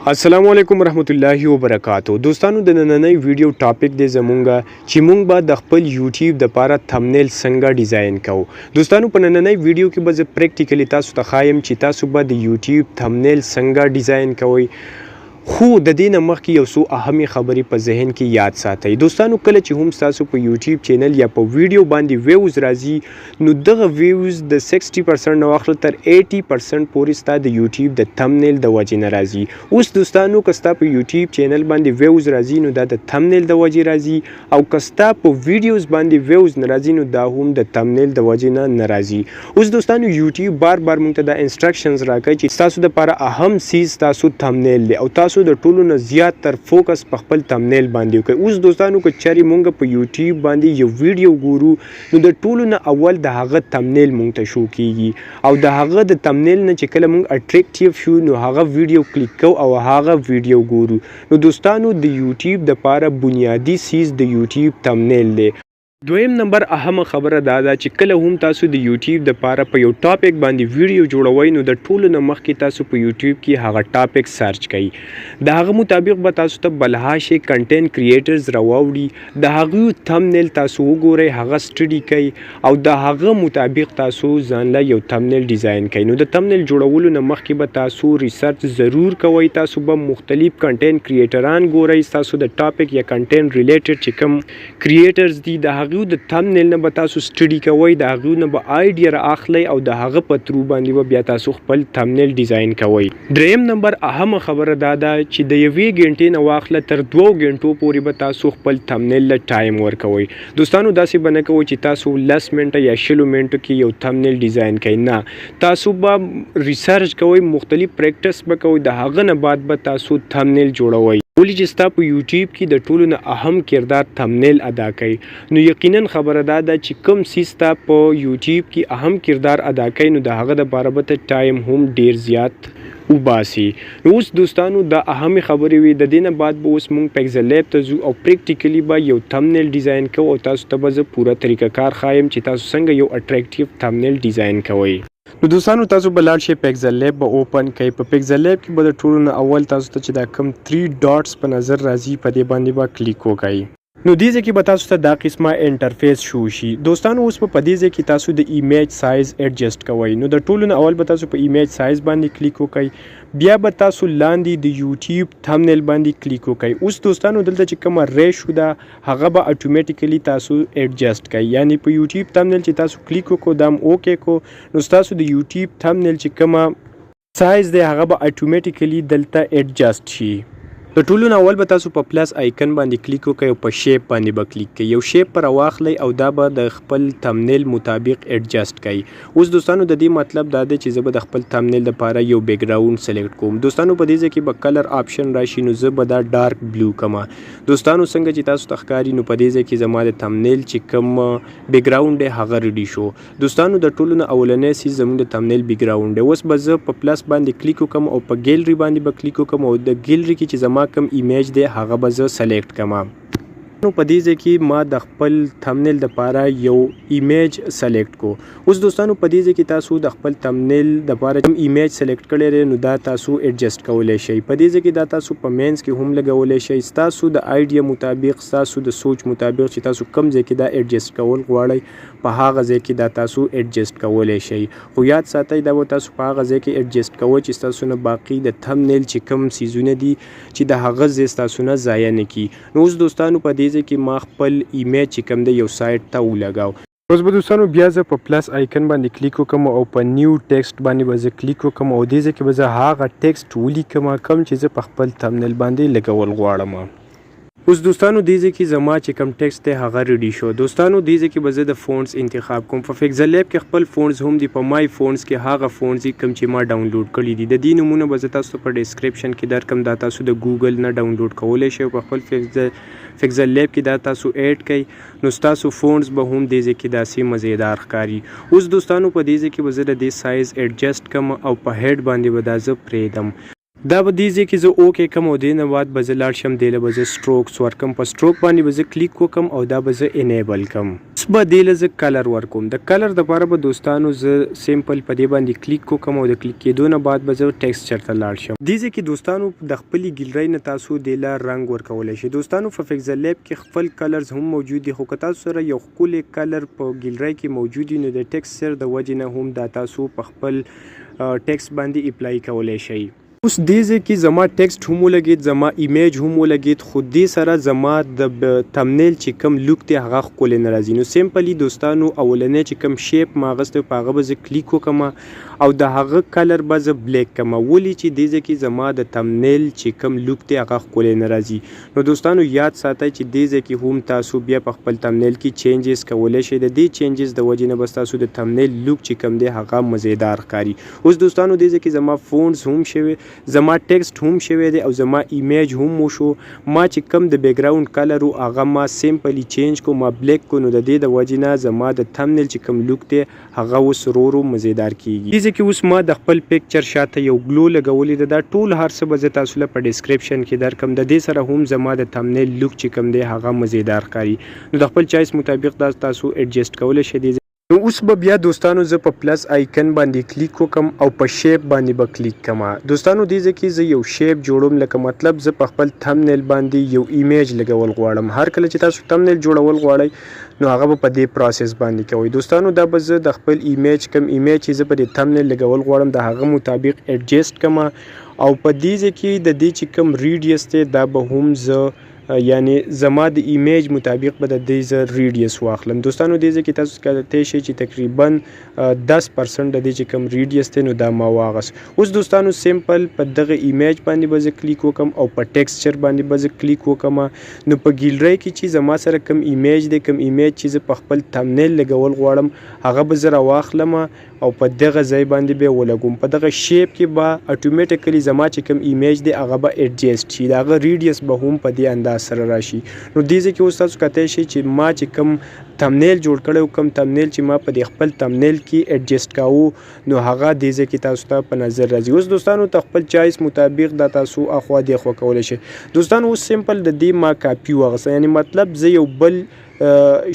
السلام علیکم ورحمت الله وبرکاتو. دوستانو د نننۍ ویډیو ټاپک دی زمونږ چې مونږ به د خپل یوټیوب د پاره تھمبنیل څنګه ډیزاین کوو. دوستانو په نننۍ ویډیو کې به زه پریکټیکلی تاسو ته ښایم چې تاسو به د یوټیوب تھمبنیل څنګه ډیزاین کوئ. خو د دې نه مخکې یو څو اهمې خبرې په ذهن کې یاد ساتئ. دوستانو کله چې هم تاسو په یوټیوب چینل یا په ویډیو باندې ویوز راځي نو دغه ویوز د 60% نه واخله تر 80% پورې ستا د یوټیوب د تھمبنیل د وجې نه راځي. اوس دوستانو که ستا په یوټیوب چینل باندې ویوز راځي نو دا د تھمبنیل د وجې راځي، او که ستا په ویډیوز باندې ویوز نه راځي نو دا هم د تھمبنیل د وجې نه راځي. اوس دوستانو یوټیوب بار موږ ته دا انسټرکشنز راکوي چې تاسو لپاره اهم چیز تاسو تھمبنیل دی او تاسو د ټولو نه زیات تر فوکس په خپل تھمبنیل باندې وکړئ. اوس دوستانو که چېرې مونږ په یوټیوب باندې یو ویډیو ګورو نو د ټولو نه اول د هغه تھمبنیل مونږ ته شو کیږي، او د هغه د تھمبنیل نه چې کله مونږ اټریکټیو شو نو هغه ویډیو کلیک کوو او هغه ویډیو ګورو. نو دوستانو د یوټیوب د پاره بنیادی چیز د یوټیوب تھمبنیل دی. دویم نمبر اهمه خبره دا ده چې کله هم تاسو د یوټیوب د پاره په یو ټاپک باندې ویډیو جوړوئ نو د ټولو نه مخکې تاسو په یوټیوب کې هغه ټاپک سرچ کړئ. د هغه مطابق به تاسو ته بلهاشه کنټینټ کریټرز راوړي، د هغوی تھمبنیل تاسو وګورئ، هغه سټډي کړئ او د هغه مطابق تاسو ځان له یو تھمبنیل ډیزاین کړئ. نو د تھمبنیل جوړولو نه مخکې به تاسو ریسرچ ضرور کوئ. تاسو به مختلف کنټینټ کریټران ګورئ، تاسو د ټاپک یا کنټینټ ریلیټډ چې کوم کریټرز دي د هغوی د تھمبنیل نه به تاسو سټډي کوئ، د هغوی نه به آیډیا را اخلئ او د هغه په ترو باندې به بیا تاسو خپل تھمبنیل ډیزاین کوئ. دریم نمبر اهمه خبره دا ده چې د یوې غنټې نه واخله تر 2 غنټو پورې به تاسو خپل تھمبنیل له ټایم ورکوئ. دوستانو داسې به نه کوئ چې تاسو 10 منټه یا 20 منټو کې یو تھمبنیل ډیزاین کوئ. نه، تاسو به ریسرچ کوئ، مختلف پریکټس به کوئ، د هغه نه بعد به تاسو تھمبنیل جوړوئ. ولې چې ستا په یوټیوب کې د ټولو نه اهم کردار تھمبنیل ادا کوي. نو یقینا خبره دا ده چې کوم څیز ستا په یوټیوب کې اهم کردار ادا کوي نو د هغه دپاره به ته ټایم هم ډیر زیات وباسي. نو اوس دوستانو دا اهمې خبرې وي. د دې نه بعد به اوس موږ پیکزل لیب ته ځو او پریکټیکلی به یو تھمبنیل ډیزاین کوو او تاسو ته به زه پوره طریقه کار ښایم چې تاسو څنګه یو اټریکټیو تھمبنیل ډیزاین کوئ. نو دوستانو تاسو به لاړ شئ پیکزل لیب به اوپن کړئ. په پیکزل لیب کې به د ټولو نه اول تاسو ته چې دا کم 3 ډاټس په نظر راځي په دې باندې به کلیک وکړئ. نو دې ځای کې به تاسو ته دا قسمه انټرفیس شو شي. دوستانو اوس په دې ځای کې تاسو د ایمیج سایز ایڈجسټ کوئ. نو د ټولو نه اول به تاسو په ایمیج سایز باندې کلیک وکړئ، بیا به تاسو لاندې د یوټیوب تھمبنیل باندې کلیک وکړئ. اوس دوستانو دلته چې کومه ریشو ده هغه به اتوماتیکلی تاسو ایڈجسټ کړئ، یعنی په یوټیوب تھمبنیل چې تاسو کلیک وکړو دا هم اوکې کو نو تاسو د یوټیوب تھمبنیل چې کومه سایز دی هغه به اتوماتیکلی دلته ایڈجسټ شي. د ټولو نه اول به تاسو په پلس آیکن باندې کلیک وکړئ او په شیپ باندې به کلیک کړئ. یو شیپ پر واخلئ او دا به د خپل تھمبنیل مطابق ایڈجسټ کړئ. اوس دوستانو د دې مطلب دا دی چې زه به د خپل تھمبنیل لپاره یو بیک گراوند سلیکټ کوم. دوستانو په دې ځای کې به کلر آپشن راشي نو زه به دا ډارک بلو کوم. دوستانو څنګه چې تاسو ته ښکاري نو په دې ځای کې زما د تھمبنیل چې کوم بیک گراوند دی هغه ریډي شو. دوستانو د ټولو نه اولنی چیز زموږ د تھمبنیل بیک گراوند دی. اوس به زه په پلس باندې کلیک وکړم او په ګیلري باندې به کلیک وکړم او د ګیلري کې چې زما کوم ایمیج دی هغه به زه سلیکټ کړم. نو په دې ځای کې ما د خپل تھمبنیل لپاره یو ایمیج سلیکټ کو. اوس دوستانو په دې ځای کې تاسو د خپل تھمبنیل لپاره کوم ایمیج سلیکټ کړی دی نو دا تاسو ایڈجسټ کولی شئ. په دې ځای کې دا تاسو په مینس کې هم لګولی شئ، ستاسو د آیډیا مطابق، ستاسو د سوچ مطابق چې تاسو کوم ځای کې دا ایڈجسټ کول غواړئ په هغه ځای کې دا تاسو ایڈجسټ کولی شئ. خو یاد ساتئ دا به تاسو په هغه ځای کې ایڈجسټ کوئ چې ستاسو نه باقي د تھمبنیل چې کوم څیزونه دي چې د هغه ځای ستاسو نه ضایع نه کړي. نو اوس دوستانو په دې ځای کې ما خپل ایمیج چې کوم دی یو سایټ ته ولګاو. اوس به دوستانو بیا زه په پلس آیکن باندې کلیک وکړم او په نیو ټیکسټ باندې به زه کلیک وکړم او دې ځای کې به زه هغه ټیکسټ ولیکم کوم چې زه په خپل تھمبنیل باندې لګول غواړم. اوس دوستانو دې ځای کې زما چې کوم ټیکسټ دی هغه ریډي شو. دوستانو دې ځای کې به زه د فونټس انتخاب کوم. په پیکزل لیب کې خپل فونټس هم دي، په مای فونټس کې هغه فونټس دي کوم چې ما ډاونلوډ کړي دي. د دې نمونه به زه تاسو په ډسکرپشن کې درکم، دا تاسو د ګوګل نه ډاونلوډ کولی شئ. په خپل پیکزل لیب کې دا تاسو ایډ کړئ نو ستاسو فونټس به هم دې ځای کې داسې مزیدار ښکاري. اوس دوستانو په دې ځای کې به زه د دې سایز ایډجسټ کړم او په هیډ باندې به دا زه پرېږدم. دا به دې ځای کې زه اوکې کوم او دې نه بعد به زه لاړ شم دې له به زه سټروکس ورکم په سټروک باندې به زه کلیک وکم او دا به زه انیبل کم. اوس به دې له زه کلر ورکوم. د کلر دپاره به دوستانو زه سیمپل په دې باندې کلیک وکم او د کلیک کېدو نه بعد به زه ټیکسچر ته لاړ شم. دې ځای کې دوستانو د خپلې ګیلرۍ نه تاسو دې له رنګ ورکولی شئ. دوستانو په پکسل لیب کې خپل کلرز هم موجود دي، خو که تاسو سره یو ښکلی کلر په ګیلرۍ کې موجود وي نو د ټیکسچر د وجې نه هم دا تاسو په خپل ټیکسټ باندې اپلای کولی شئ. اوس دې ځای کې زما ټیکسټ هم ولګید، زما ایمیج هم ولګید، خو دې سره زما د تمنیل چې کوم لوک دی هغه ښکلی نه راځي. نو سیمپلی دوستانو اولنی چې کوم شیپ ما اغوستی په هغه به زه کلیک وکړم او د هغه کلر به زه بلیک کړم، ولې چې دې ځای کې زما د تمنیل چې کوم لوک دی هغه ښکلی نه راځي. نو دوستانو یاد ساتئ چې دې ځای کې هم تاسو بیا په خپل تمنیل کې چینجز کولی شئ. د دې چینجز د وجې نه بس تاسو د تمنیل لوک چې کوم دی هغه مزیدار ښکاري. اوس دوستانو دې ځای کې زما فونټس هم شوي، زما ټیکسټ هم شوی دی او زما ایمیج هم وشو. ما چې کوم د بیک ګراوند کلر و هغه ما سیمپلی چینج کو، ما بلیک کو، نو د دې د وجې نه زما د تمنیل چې کوم لوک دی هغه اوس ورو مزیدار کیږي. دې ځای کې اوس ما د خپل پکچر شاته یو ګلو لګولی ده. دا ټول هر څه به زه تاسو له په ډسکرپشن کې درکړم. د دې سره هم زما د تمنیل لوک چې کوم دی هغه مزیدار ښکاري. نو د خپل چایس مطابق دا تاسو ایډجسټ کولی شئ. نو اوس به بیا دوستانو زه په پلس آیکن باندې کلیک وکم او په شیپ باندې به کلیک کم. دوستانو دې ځای کې زه یو شیپ جوړوم، لکه مطلب زه په خپل تمنیل باندې یو ایمیج لګول غواړم. هر کله چې تاسو تمنیل جوړول غواړئ نو هغه به په دې پروسس باندې کوئ. دوستانو دا به زه د خپل ایمیج کوم ایمیج چې زه په دې تمنیل لګول غواړم د هغه مطابق ایډجسټ کم او په دې ځای کې د دې چې کوم ریډیس دی دا به هم زه یعنی زما د ایمیج مطابق به د دې زه ریډیس واخلم. دوستانو دې ځای کې تاسو کولای شئ چې تقریبا 10% د دې چې کوم ریډیس دی نو دا ما واغست. اوس دوستانو سیمپل په دغه ایمیج باندې به زه کلیک وکم او په ټیکسچر باندې به زه کلیک وکم. نو په ګیلرۍ کې چې زما سره کوم ایمیج دی، کوم ایمیج چې زه په خپل تمنیل لګول غواړم هغه به زه راواخلم او په دغه ځای باندې به ولګوم. په دغه شیپ کې به اتوماتیکلی زما چې کوم ایمیج دی هغه به ایډجسټ شي، د هغه ریډیس به هم په دې انداز سره راشي. نو دې ځای کې اوس تاسو کتلی شئ چې ما چې کوم تمنیل جوړ کړی او کوم تمنیل چې ما په دې خپل تمنیل کې ایډجسټ کاوه نو هغه دې ځای کې تاسو ته په نظر راځي. اوس دوستانو ته خپل چایس مطابق دا تاسو اخوا دېخوا کولی شئ. دوستانو اوس سیمپل د دې ما کاپي واغسته، یعنی مطلب زه یو بل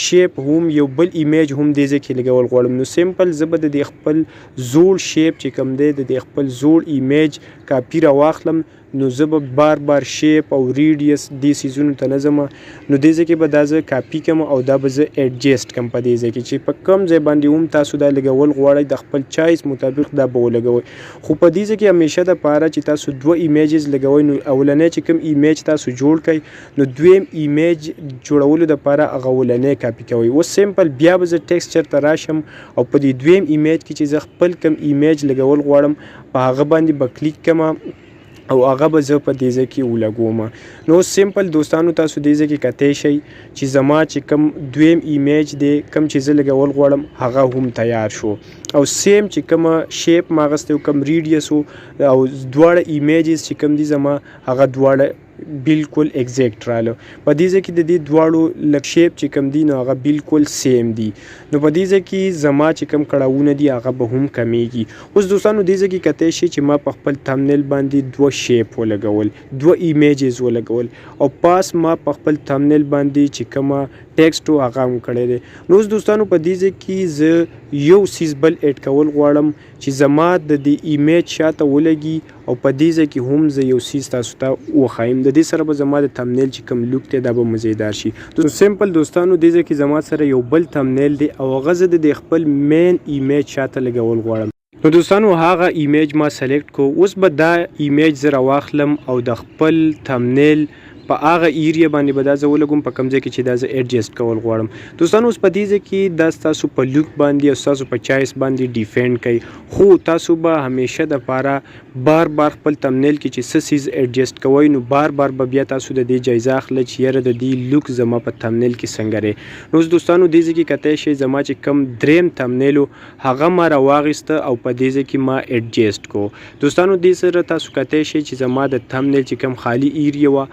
شیپ هم یو بل ایمیج هم دې ځای کې لګول غواړم. نو سیمپل زه به د دې خپل زوړ شیپ چې کوم دی د دې خپل زوړ ایمیج کاپي راواخلم. نو زه به بار شیپ او ریډیس دې څیزونو ته نه ځم. نو دې ځای کې به دا زه کاپي کړم او دا به زه ایډجسټ کړم په دې ځای کې چې په کوم ځای باندې هم تاسو دا لګول غواړئ د خپل چایس مطابق دا به ولګوئ. خو په دې ځای کې همیشه دپاره چې تاسو 2 ایمیجز لګوئ نو اولنی چې کوم ایمیج تاسو جوړ کړئ نو دویم ایمیج جوړولو دپاره هغه اولنی کاپي کوئ. اوس سیمپل بیا به زه ټیکسچر ته راشم او په دې دویم ایمیج کې چې زه خپل کوم ایمیج لګول غواړم په هغه باندې به کلیک کړم او هغه به زه په دې ځای کې ولګوم. نو سیمپل دوستانو تاسو دې ځای کې کتی شئ چې زما چې کوم دویم ایمیج دی کوم چې زه لګول غواړم هغه هم تیار شو او سیم چې کومه شیپ ما اغوستی کوم ریډیس او دواړه ایمیجز چې کوم دي زما هغه دواړه بالکل ایگزیکټ رااله. په دې ځای کې د دې دواړو لږ شیپ چې کوم دي نو هغه بالکل سیم دي. نو په دې ځای کې زما چې کوم کړاوونه دي هغه به هم کمیږي. اوس دوستانو دې ځای کې کتی شئ چې ما په خپل تمنیل باندې 2 شیپ ولګول، 2 ایمیجز ولګول او پاس ما په خپل تمنیل باندې چې کومه ټیکسټ و هغه هم کړی دی. نو اوس دوستانو په دې ځای کې زه یو څیز بل ایډ کول غواړم چې زما د دې ایمیج شاته ولګي او په دې ځای کې هم زه یو څیز تاسو ته وښایم. د دې سره به زما د تمنیل چې کوم لوک دی دا به مزیدار شي. سیمپل دوستانو دې ځای کې زما سره یو بل تمنیل دی او هغه زه د خپل مین ایمیج شاته لګول غواړم. نو دوستانو هغه ایمیج ما سلیکټ کو. اوس به دا ایمیج زه راواخلم او د خپل تمنیل په هغه ایریا باندې به دا زه ولګوم په کوم ځای کې چې دا زه ایډجسټ کول غواړم. دوستانو اوس په دې ځای کې دا ستاسو په لوک باندې او ستاسو په چایس باندې ډیفینډ کوي، خو تاسو به همیشه دپاره بار خپل تمنیل کې چې څه څیز ایډجسټ کوئ نو بار به بیا تاسو د دې جایزه اخلئ چې یاره د دې لوک زما په تمنیل کې څنګه دی. نو اوس دوستانو دې ځای کې کتی شئ زما چې کوم دریم تمنیل و هغه ما راواغېسته او په دې ځای کې ما ایډجسټ کو. دوستانو دې سره تاسو کتی شئ چې زما د تمنیل چې کوم خالي ایریا وه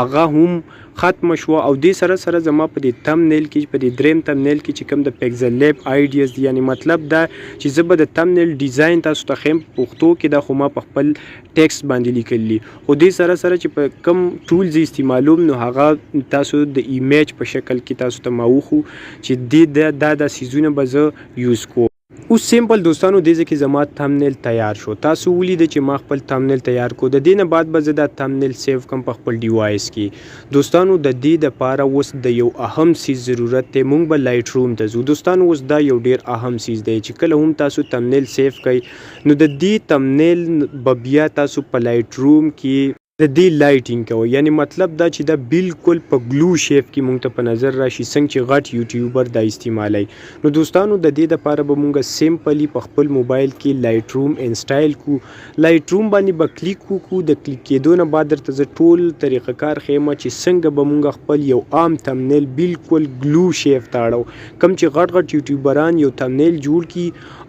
هغه هم ختم شو او دې سره سره زما په دې تمنیل کې په دې دریم تمنیل کې چې کوم د پیکزل لیب آیډیاز دي یعنی مطلب دا چې زه به د تمنیل ډیزاین تاسو ته خیم پښتو کې دا خو ما په خپل ټیکسټ باندې لیکلی خو دې سره سره چې په کم ټولز استعمالوم نو هغه تاسو د ایمیج په شکل کې تاسو ته ماوخو چې دې دا سیزونه به زه یوز کوم اوس سیمپل دوستانو دې ځکه زما تمنیل تیار شو تاسو ولید چې ما خپل تمنیل تیار کو د دې نه بعد به زه دا تمنیل سیو کوم په خپل ډیوایس کې دوستانو د دې لپاره اوس د یو اهم سیز ضرورت دی مونږ به لایټ روم ته ځو دوستانو اوس دا یو ډیر اهم سیز دی چې کله هم تاسو تمنیل سیو کړئ نو د دې تمنیل به بیا تاسو په لایټ روم کې د دې لایټینګ کوي یعنی مطلب دا چې دا بالکل په ګلو شیپ کې مونږ ته په نظر راشي څنګه چې غټ یوټیوبر دا استعمالوي نو دوستانو د دې لپاره به مونږ سیمپلی په خپل موبایل کې لایټ روم انسټایل کو لایټ روم باندې به کلیک کو د کلیک کېدو نه بعد درته زه ټول طریقه کار خیمه چې څنګه به مونږ خپل یو عام تمنیل بالکل ګلو شیپ تاړو کم چې غټ یوټیوبران یو تمنیل جوړ کی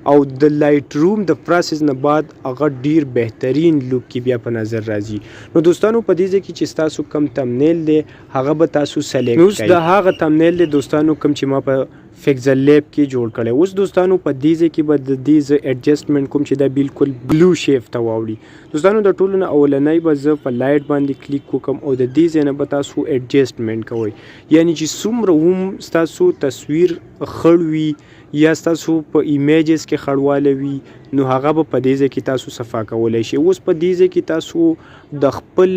او د لایټ روم د پروسس نه بعد هغه ډیر بهترین لوک کې بیا په نظر راځي نو دوستانو په دې کې چې تاسو کم تمنیل دی هغه به تاسو سلیکټ کړئ نو د هغه تمنیل دی دوستانو کم چې ما په پیکزل لیب کې جوړ کړی اوس دوستانو په دې کې به د دې ایڈجسټمنټ کوم چې دا بالکل بلو شیپ ته واوړي دوستانو د ټولو نه اولنۍ به زه په لایټ باندې کلیک وکم او د دې ځای نه به تاسو ایڈجسټمنټ کوئ یعنی چې څومره هم ستاسو تصویر خړ وي یا ستاسو په ایمیجز کې خړواله وي نو هغه به په دې ځای کې تاسو صفا کولی شئ اوس په دې ځای کې تاسو د خپل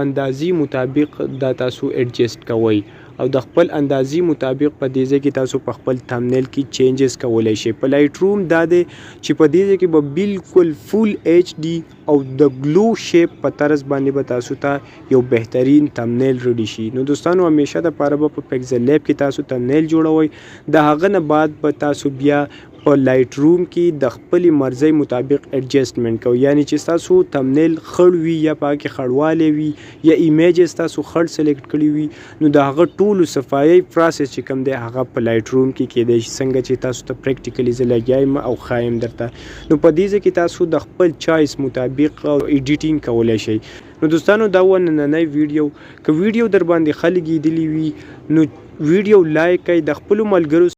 اندازې مطابق دا تاسو ایڈجسټ کوئ او د خپل اندازې مطابق په دې ځای کې تاسو په خپل تمنیل کې چینجز کولی شئ په لایټ روم دا دی چې په دې ځای کې به بالکل فول ایچ ډي او د ګلو شیپ په طرز باندې به تاسو ته یو بهترین تمنیل ریډي شي نو دوستانو همیشه دپاره به په پیکزل لیب کې تاسو تمنیل جوړوئ د هغه نه بعد به تاسو بیا په لایټ روم کې د خپلې مرضۍ مطابق ایڈجسټمنټ کوئ یعنی چې ستاسو تمنیل خړ وي یا پکې خړوالی وي یا ایمیجز تاسو خړ سلیکټ کړي وي نو د هغه ټولو صفایي پروسس چې کوم دی هغه په لایټ روم کې کیدای شي څنګه چې تاسو ته پریکټیکلی زه لګیایم او ښایم درته نو په دې ځای کې تاسو د خپل چایس مطابق ایډیټینګ کولی شئ نو دوستانو دا و نننی ویډیو که ویډیو در باندې ښه لګېدلی وي نو ویډیو لایک کړئ د خپلو ملګرو